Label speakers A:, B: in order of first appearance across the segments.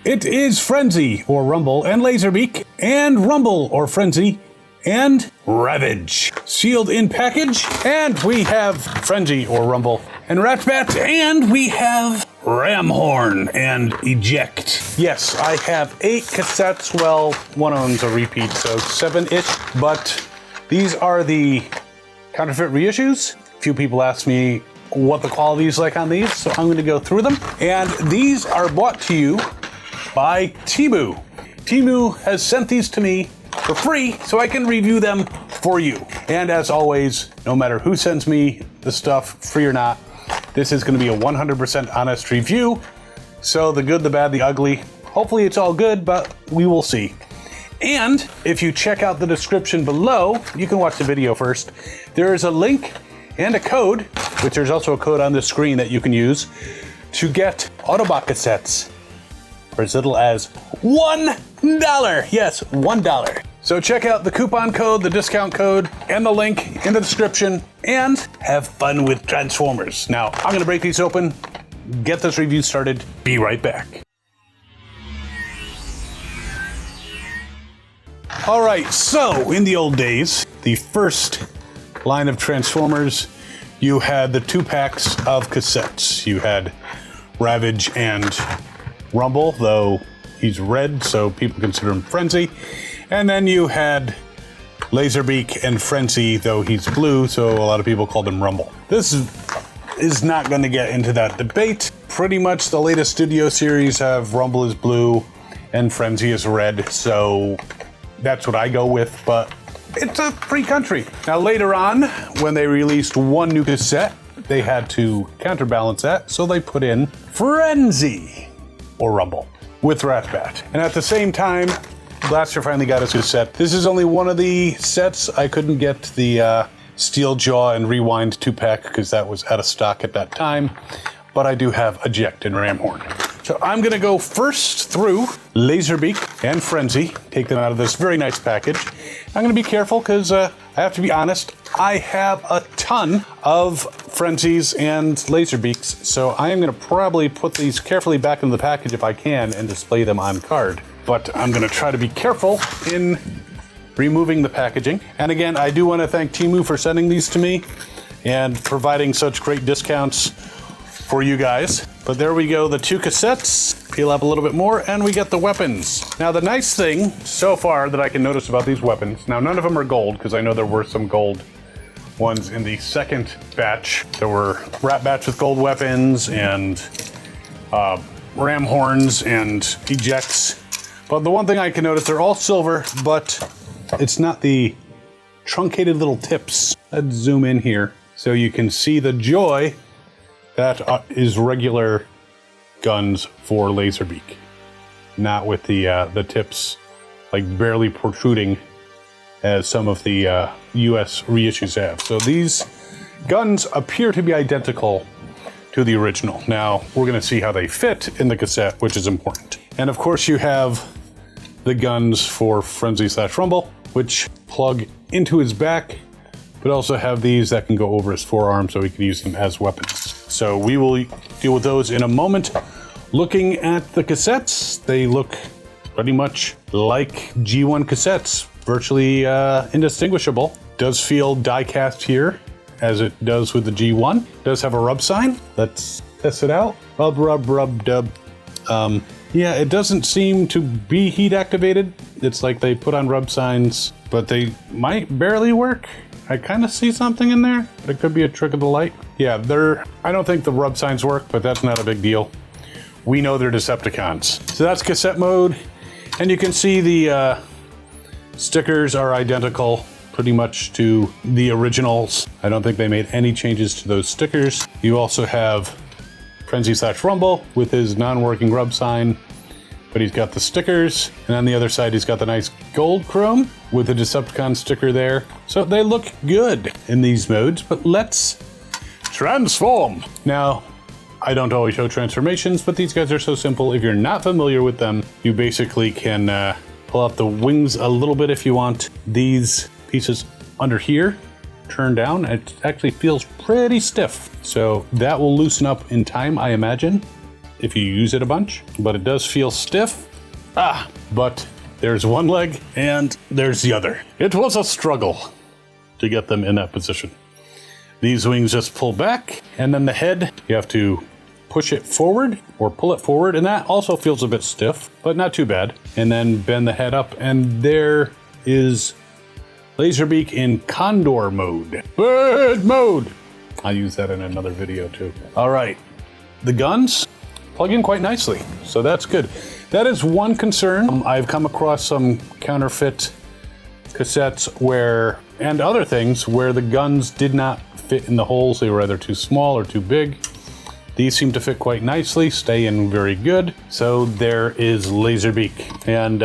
A: It is Frenzy or Rumble and Laserbeak and Rumble or Frenzy and Ravage sealed in package. And we have Frenzy or Rumble and Ratbat, and we have Ramhorn and Eject. Yes, I have 8 cassettes. Well, one of them's a repeat, so 7-ish. But these are the counterfeit reissues. A few people asked me what the quality is like on these, so I'm going to go through them. And these are brought to you by temu. Temu has sent these to me for free so I can review them for you. And as always, no matter who sends me the stuff, free or not, this is going to be a 100% honest review. So the good, the bad, the ugly. Hopefully it's all good, but we will see. And if you check out the description below, you can watch the video first. There is a link and a code, which there's also a code on the screen that you can use to get Autobot cassettes for as little as $1. Yes, $1. So check out the coupon code, the discount code, and the link in the description, and have fun with Transformers. Now, I'm gonna break these open, get this review started, be right back. All right, so in the old days, the first line of Transformers, you had the 2 packs of cassettes. You had Ravage and Rumble, though he's red, so people consider him Frenzy. And then you had Laserbeak and Frenzy, though he's blue, so a lot of people called him Rumble. This is not going to get into that debate. Pretty much the latest studio series have Rumble is blue and Frenzy is red, so that's what I go with, but it's a free country. Now later on, when they released one new cassette, they had to counterbalance that, so they put in Frenzy or Rumble with Ratbat. And at the same time, Blaster finally got his cassette. This is only one of the sets. I couldn't get the Steeljaw and Rewind 2-pack because that was out of stock at that time, but I do have Eject and Ramhorn. So I'm gonna go first through Laserbeak and Frenzy, take them out of this very nice package. I'm gonna be careful because I have to be honest, I have a ton of Frenzies and Laserbeaks, so I am gonna probably put these carefully back in the package if I can and display them on card. But I'm gonna try to be careful in removing the packaging. And again, I do wanna thank temu for sending these to me and providing such great discounts for you guys. But there we go, the 2 cassettes, peel up a little bit more, and we get the weapons. Now the nice thing so far that I can notice about these weapons, now none of them are gold, because I know there were some gold ones in the second batch. There were Ratbats with gold weapons, and Ramhorns, and Ejects. But the one thing I can notice, they're all silver, but it's not the truncated little tips. Let's zoom in here so you can see the joy that is regular guns for Laserbeak, not with the tips like barely protruding as some of the US reissues have. So these guns appear to be identical to the original. Now we're going to see how they fit in the cassette, which is important. And of course you have the guns for Frenzy/Rumble, which plug into his back, but also have these that can go over his forearm so he can use them as weapons. So we will deal with those in a moment. Looking at the cassettes, they look pretty much like G1 cassettes, virtually indistinguishable. Does feel die-cast here, as it does with the G1. Does have a rub sign. Let's test it out. Rub, rub, rub, dub. Yeah, it doesn't seem to be heat activated. It's like they put on rub signs, but they might barely work. I kind of see something in there, but it could be a trick of the light. Yeah, I don't think the rub signs work, but that's not a big deal. We know they're Decepticons. So that's cassette mode, and you can see the stickers are identical pretty much to the originals. I don't think they made any changes to those stickers. You also have Frenzy/Rumble with his non-working rub sign, but he's got the stickers, and on the other side he's got the nice gold chrome with the Decepticon sticker there. So they look good in these modes, but let's transform. Now, I don't always show transformations, but these guys are so simple. If you're not familiar with them, you basically can pull out the wings a little bit if you want. These pieces under here turn down. It actually feels pretty stiff. So that will loosen up in time, I imagine. if you use it a bunch, but it does feel stiff. But there's one leg and there's the other. It was a struggle to get them in that position. These wings just pull back, and then the head, you have to push it forward or pull it forward, and that also feels a bit stiff, but not too bad. And then bend the head up, and there is Laserbeak in Condor mode. Bird mode! I'll use that in another video too. All right, the guns plug in quite nicely, so that's good. That is one concern. I've come across some counterfeit cassettes and other things where the guns did not fit in the holes. They were either too small or too big. These seem to fit quite nicely, stay in very good. So there is Laserbeak, and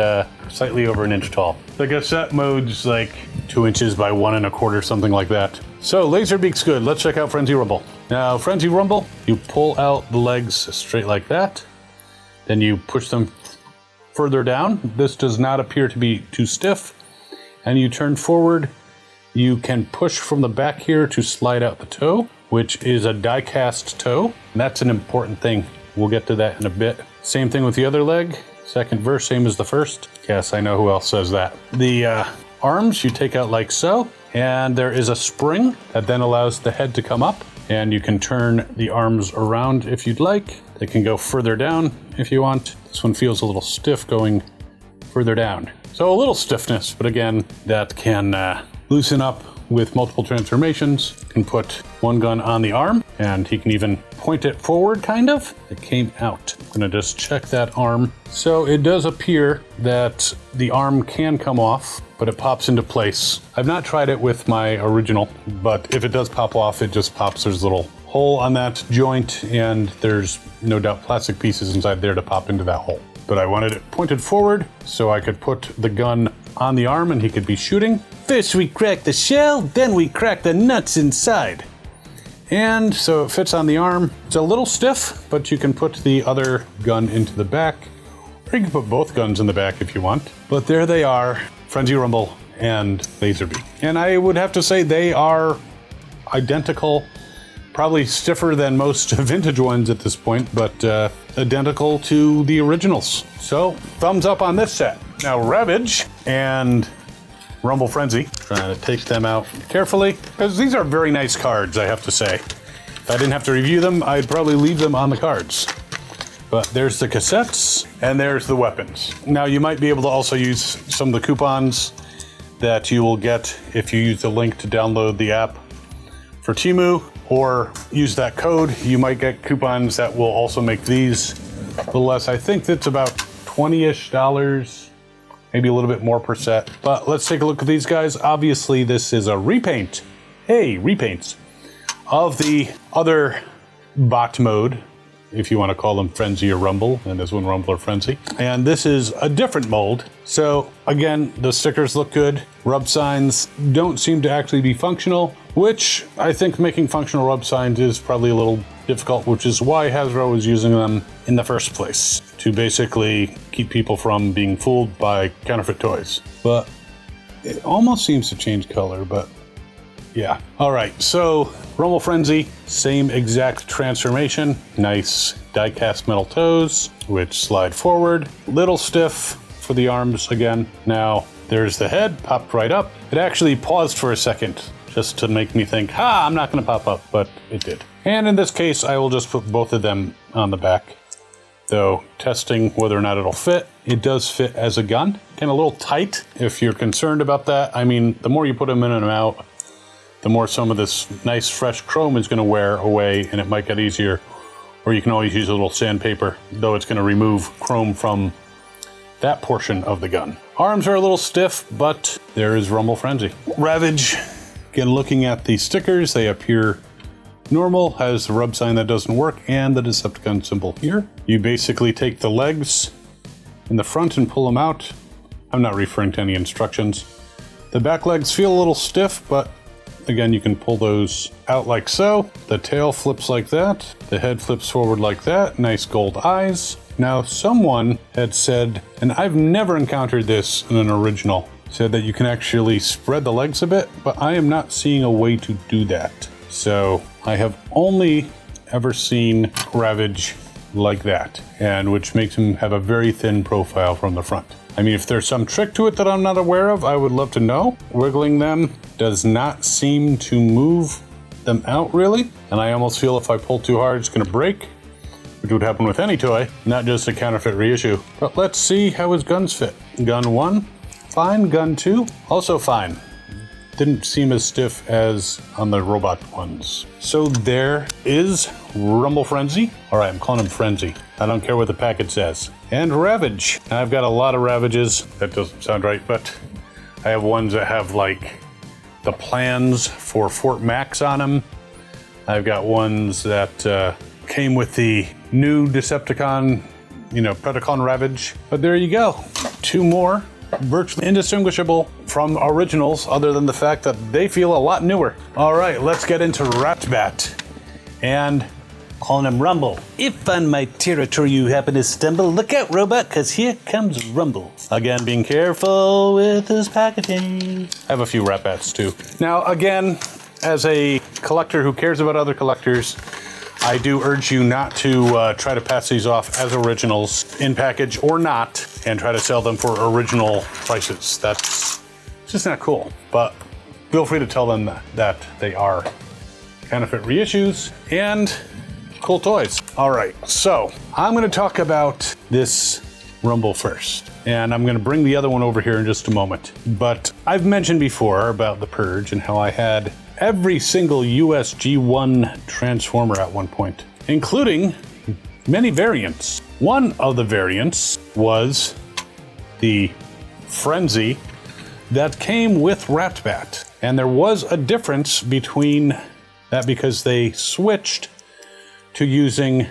A: slightly over 1 inch tall. The cassette mode's like 2 inches by 1 1/4, something like that. So Laserbeak's good. Let's check out Frenzy Rumble. Now, Frenzy Rumble, you pull out the legs straight like that. Then you push them further down. This does not appear to be too stiff. And you turn forward. You can push from the back here to slide out the toe, which is a die-cast toe. And that's an important thing. We'll get to that in a bit. Same thing with the other leg. Second verse, same as the first. Yes, I know who else says that. The arms you take out like so. And there is a spring that then allows the head to come up. And you can turn the arms around if you'd like. They can go further down if you want. This one feels a little stiff going further down. So a little stiffness, but again, that can loosen up with multiple transformations. You can put one gun on the arm, and he can even point it forward, kind of. It came out. I'm gonna just check that arm. So it does appear that the arm can come off, but it pops into place. I've not tried it with my original, but if it does pop off, it just pops. There's a little hole on that joint, and there's no doubt plastic pieces inside there to pop into that hole. But I wanted it pointed forward so I could put the gun on the arm and he could be shooting. First we crack the shell, then we crack the nuts inside. And so it fits on the arm. It's a little stiff, but you can put the other gun into the back, or you can put both guns in the back if you want. But there they are, Frenzy Rumble and Laserbeak. And I would have to say they are identical, probably stiffer than most vintage ones at this point, but identical to the originals. So thumbs up on this set. Now Ravage and Rumble Frenzy, trying to take them out carefully, because these are very nice cards, I have to say. If I didn't have to review them, I'd probably leave them on the cards. But there's the cassettes, and there's the weapons. Now you might be able to also use some of the coupons that you will get if you use the link to download the app for Temu, or use that code. You might get coupons that will also make these a little less. I think that's about $20-ish, maybe a little bit more per set. But let's take a look at these guys. Obviously, this is a repaint. Hey, repaints of the other bot mode, if you want to call them Frenzy or Rumble, and this one Rumble or Frenzy. And this is a different mold. So again, the stickers look good. Rub signs don't seem to actually be functional, which I think making functional rub signs is probably a little difficult, which is why Hasbro is using them in the first place, to basically keep people from being fooled by counterfeit toys. But it almost seems to change color, but yeah. All right, so Rumble Frenzy, same exact transformation. Nice die-cast metal toes, which slide forward. Little stiff for the arms again. Now, there's the head, popped right up. It actually paused for a second, just to make me think, I'm not gonna pop up, but it did. And in this case, I will just put both of them on the back. Though, testing whether or not it'll fit. It does fit as a gun. And a little tight, if you're concerned about that. I mean, the more you put them in and out, the more some of this nice fresh chrome is going to wear away, and it might get easier. Or you can always use a little sandpaper, though it's going to remove chrome from that portion of the gun. Arms are a little stiff, but there is Rumble Frenzy. Ravage, again, looking at the stickers, they appear normal, has the rub sign that doesn't work, and the Decepticon symbol here. You basically take the legs in the front and pull them out. I'm not referring to any instructions. The back legs feel a little stiff, but again, you can pull those out like so. The tail flips like that. The head flips forward like that. Nice gold eyes. Now, someone had said, and I've never encountered this in an original, said that you can actually spread the legs a bit, but I am not seeing a way to do that. So I have only ever seen Ravage like that, and which makes him have a very thin profile from the front. I mean, if there's some trick to it that I'm not aware of, I would love to know. Wiggling them does not seem to move them out really, and I almost feel if I pull too hard it's going to break, which would happen with any toy, not just a counterfeit reissue. But let's see how his guns fit. Gun 1, fine. Gun 2, also fine. Didn't seem as stiff as on the robot ones. So there is Rumble Frenzy. All right, I'm calling him Frenzy. I don't care what the packet says. And Ravage. Now, I've got a lot of Ravages. That doesn't sound right, but I have ones that have like the plans for Fort Max on them. I've got ones that came with the new Decepticon, Predacon Ravage. But there you go. 2 more. Virtually indistinguishable from originals, other than the fact that they feel a lot newer. All right, let's get into Ratbat and calling him Rumble. If on my territory you happen to stumble, look out, robot, because here comes Rumble. Again, being careful with his packaging. I have a few Ratbats too. Now, again, as a collector who cares about other collectors, I do urge you not to try to pass these off as originals in package or not, and try to sell them for original prices. That's just not cool. But feel free to tell them that they are counterfeit reissues and cool toys. All right, so I'm going to talk about this Rumble first, and I'm going to bring the other one over here in just a moment. But I've mentioned before about the Purge and how I had every single US G1 Transformer at one point, including many variants. One of the variants was the Frenzy that came with Ratbat. And there was a difference between that because they switched to using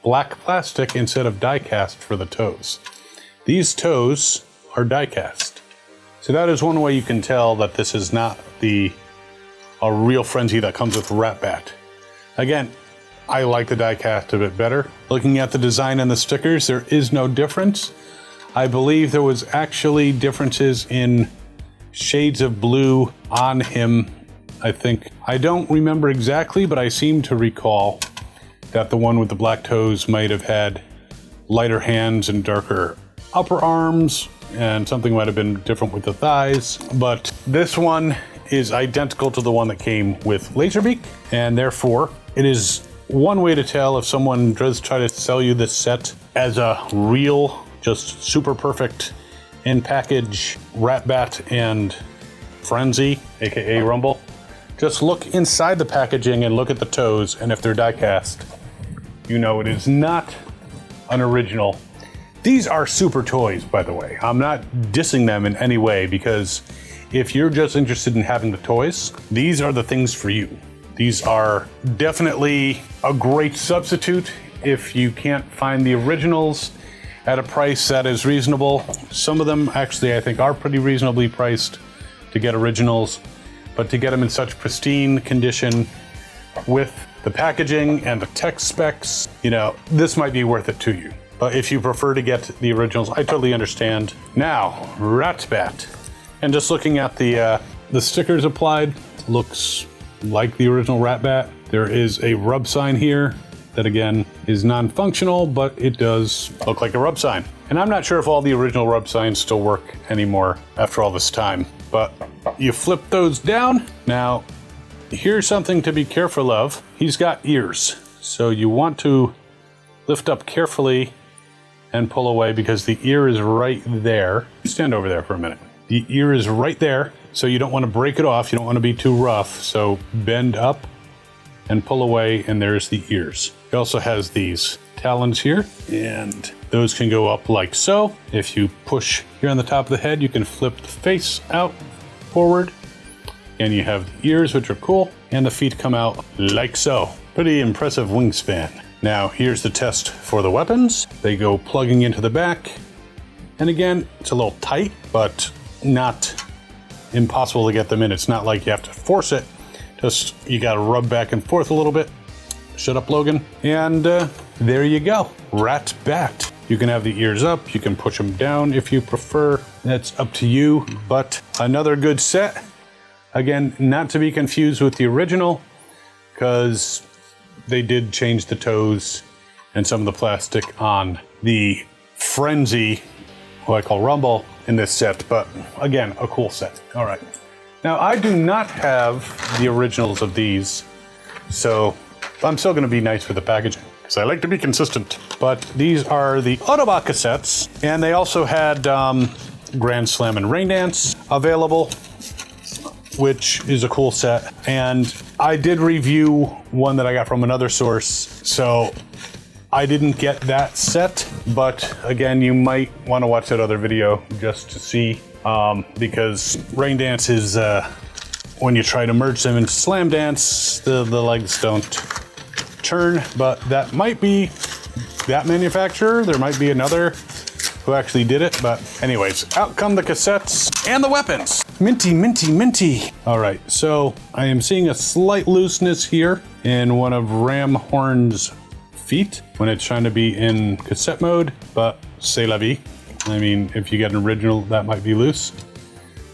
A: black plastic instead of die cast for the toes. These toes are die cast. So that is one way you can tell that this is not a real Frenzy that comes with Ratbat. Again, I like the die cast a bit better. Looking at the design and the stickers, there is no difference. I believe there was actually differences in shades of blue on him, I think. I don't remember exactly, but I seem to recall that the one with the black toes might have had lighter hands and darker upper arms, and something might have been different with the thighs. But this one is identical to the one that came with Laserbeak, and therefore it is one way to tell if someone does try to sell you this set as a real, just super perfect in package Ratbat and Frenzy, aka Rumble. Just look inside the packaging and look at the toes, and if they're die cast, you know it is not an original. These are super toys, by the way. I'm not dissing them in any way, because if you're just interested in having the toys, these are the things for you. These are definitely a great substitute if you can't find the originals at a price that is reasonable. Some of them actually I think are pretty reasonably priced to get originals, but to get them in such pristine condition with the packaging and the tech specs, this might be worth it to you. But if you prefer to get the originals, I totally understand. Now, Ratbat. And just looking at the stickers applied, looks like the original Ratbat. There is a rub sign here that again is non-functional, but it does look like a rub sign. And I'm not sure if all the original rub signs still work anymore after all this time, but you flip those down. Now, here's something to be careful of. He's got ears, so you want to lift up carefully and pull away because the ear is right there. Stand over there for a minute. The ear is right there, so you don't want to break it off. You don't want to be too rough, so bend up and pull away, and there's the ears. It also has these talons here, and those can go up like so. If you push here on the top of the head, you can flip the face out forward, and you have the ears, which are cool, and the feet come out like so. Pretty impressive wingspan. Now, here's the test for the weapons. They go plugging into the back, and again, it's a little tight, but not impossible to get them in. It's not like you have to force it. Just, you gotta rub back and forth a little bit. Shut up, Logan. And there you go, Ratbat. You can have the ears up, you can push them down if you prefer. That's up to you, but another good set. Again, not to be confused with the original, because they did change the toes and some of the plastic on the Frenzy, what I call Rumble, in this set, but again, a cool set. All right. Now, I do not have the originals of these, so I'm still going to be nice with the packaging, because I like to be consistent. But these are the Autobot cassettes, and they also had Grand Slam and Rain Dance available, which is a cool set. And I did review one that I got from another source, so I didn't get that set, but again, you might want to watch that other video just to see, because Rain Dance is, when you try to merge them into Slam Dance, the legs don't turn, but that might be that manufacturer. There might be another who actually did it, but anyways, out come the cassettes and the weapons. Minty, minty, minty. All right, so I am seeing a slight looseness here in one of Ramhorn's feet when it's trying to be in cassette mode, but c'est la vie. I mean, if you get an original, that might be loose.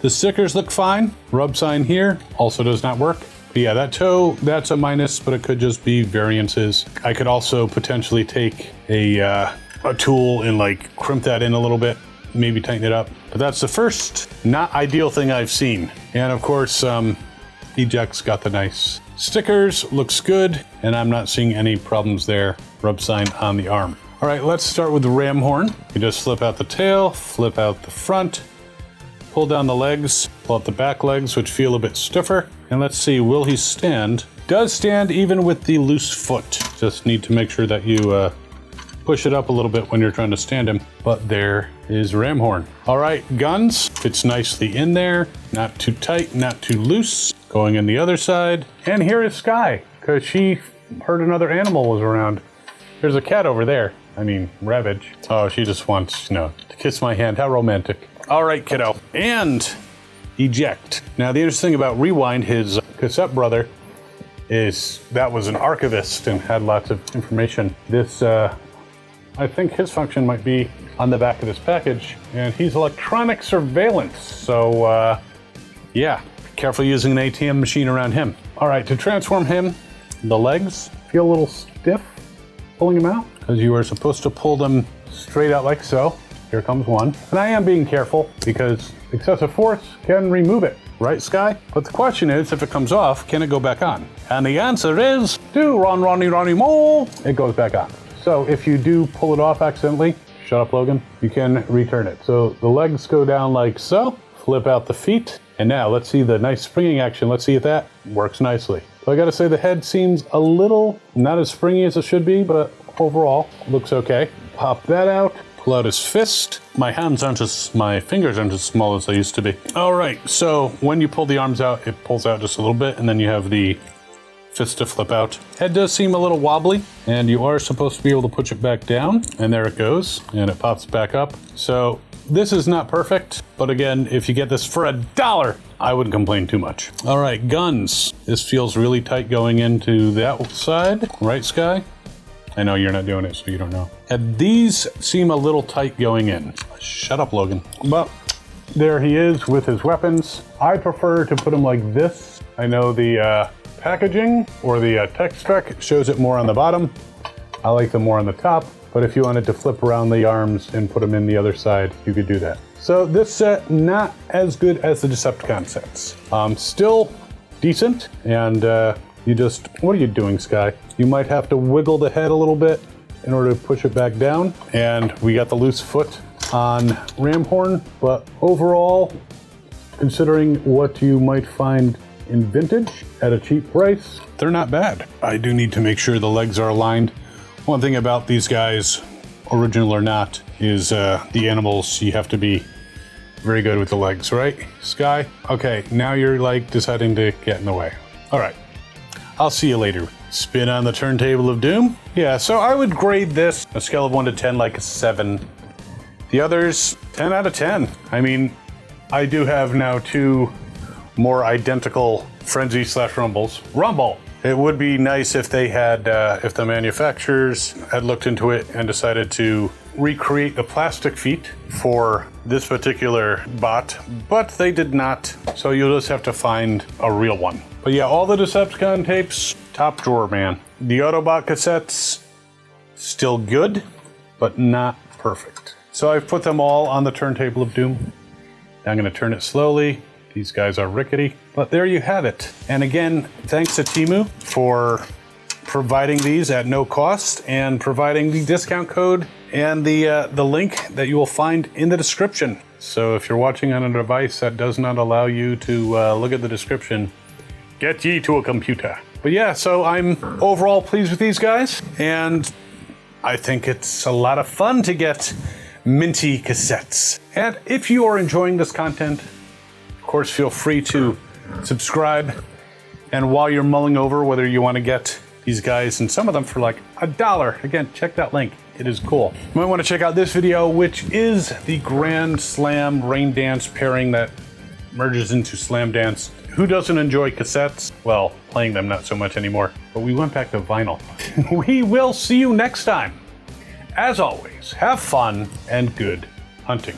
A: The stickers look fine. Rub sign here also does not work. But yeah, that toe, that's a minus, but it could just be variances. I could also potentially take a tool and like crimp that in a little bit, maybe tighten it up. But that's the first not ideal thing I've seen. And of course, Eject's got the nice stickers, looks good, and I'm not seeing any problems there. Rub sign on the arm. All right, let's start with the Ramhorn. You just flip out the tail, flip out the front, pull down the legs, pull out the back legs, which feel a bit stiffer. And let's see, will he stand? Does stand even with the loose foot. Just need to make sure that you push it up a little bit when you're trying to stand him. But there is Ramhorn. All right, guns, fits nicely in there. Not too tight, not too loose. Going in the other side. And here is Sky, because she heard another animal was around. There's a cat over there. I mean, Ravage. Oh, she just wants, to kiss my hand. How romantic. All right, kiddo. And Eject. Now, the interesting thing about Rewind, his cassette brother, is that was an archivist and had lots of information. This, I think his function might be on the back of this package, and he's electronic surveillance. So, yeah, be careful using an ATM machine around him. All right, to transform him, the legs feel a little stiff pulling them out, because you are supposed to pull them straight out like so. Here comes one. And I am being careful because excessive force can remove it, right, Sky? But the question is, if it comes off, can it go back on? And the answer is, do run, Ronnie, Ronnie, Mole. It goes back on. So if you do pull it off accidentally, shut up, Logan, you can return it. So the legs go down like so, flip out the feet, and now let's see the nice springing action. Let's see if that works nicely. So I gotta say the head seems a little not as springy as it should be, but overall looks okay. Pop that out, pull out his fist. My fingers aren't as small as they used to be. All right, so when you pull the arms out, it pulls out just a little bit, and then you have the fist to flip out. Head does seem a little wobbly, and you are supposed to be able to push it back down, and there it goes, and it pops back up. So this is not perfect, but again, if you get this for $1, I wouldn't complain too much. All right, guns. This feels really tight going into that side, right, Sky? I know you're not doing it, so you don't know. And these seem a little tight going in. Shut up, Logan. But there he is with his weapons. I prefer to put them like this. I know the packaging or the text spec shows it more on the bottom. I like them more on the top, but if you wanted to flip around the arms and put them in the other side, you could do that. So this set, not as good as the Decepticon sets. Still decent, and what are you doing, Sky? You might have to wiggle the head a little bit in order to push it back down. And we got the loose foot on Ramhorn, but overall, considering what you might find in vintage at a cheap price, they're not bad. I do need to make sure the legs are aligned. One thing about these guys, original or not, is the animals, you have to be very good with the legs, right, Sky? Okay, now you're like deciding to get in the way. All right, I'll see you later. Spin on the turntable of doom. Yeah, so I would grade this a scale of 1 to 10 like a 7. The others, 10 out of 10. I mean, I do have now 2 more identical Frenzy / Rumbles. Rumble! It would be nice if they had, if the manufacturers had looked into it and decided to recreate the plastic feet for this particular bot, but they did not, so you'll just have to find a real one. But yeah, all the Decepticon tapes, top drawer, man. The Autobot cassettes, Still good, but not perfect. So I've put them all on the turntable of doom. Now I'm going to turn it slowly. These guys are rickety, but there you have it. And again, thanks to Temu for providing these at no cost and providing the discount code and the link that you will find in the description. So if you're watching on a device that does not allow you to look at the description, get ye to a computer. But yeah, so I'm overall pleased with these guys, and I think it's a lot of fun to get minty cassettes. And if you are enjoying this content, of course, feel free to subscribe. And while you're mulling over whether you want to get these guys, and some of them for like $1, again, check that link. It is cool. You might want to check out this video, which is the Grand Slam Rain Dance pairing that merges into Slam Dance. Who doesn't enjoy cassettes? Well, playing them not so much anymore, but we went back to vinyl. We will see you next time. As always, have fun and good hunting.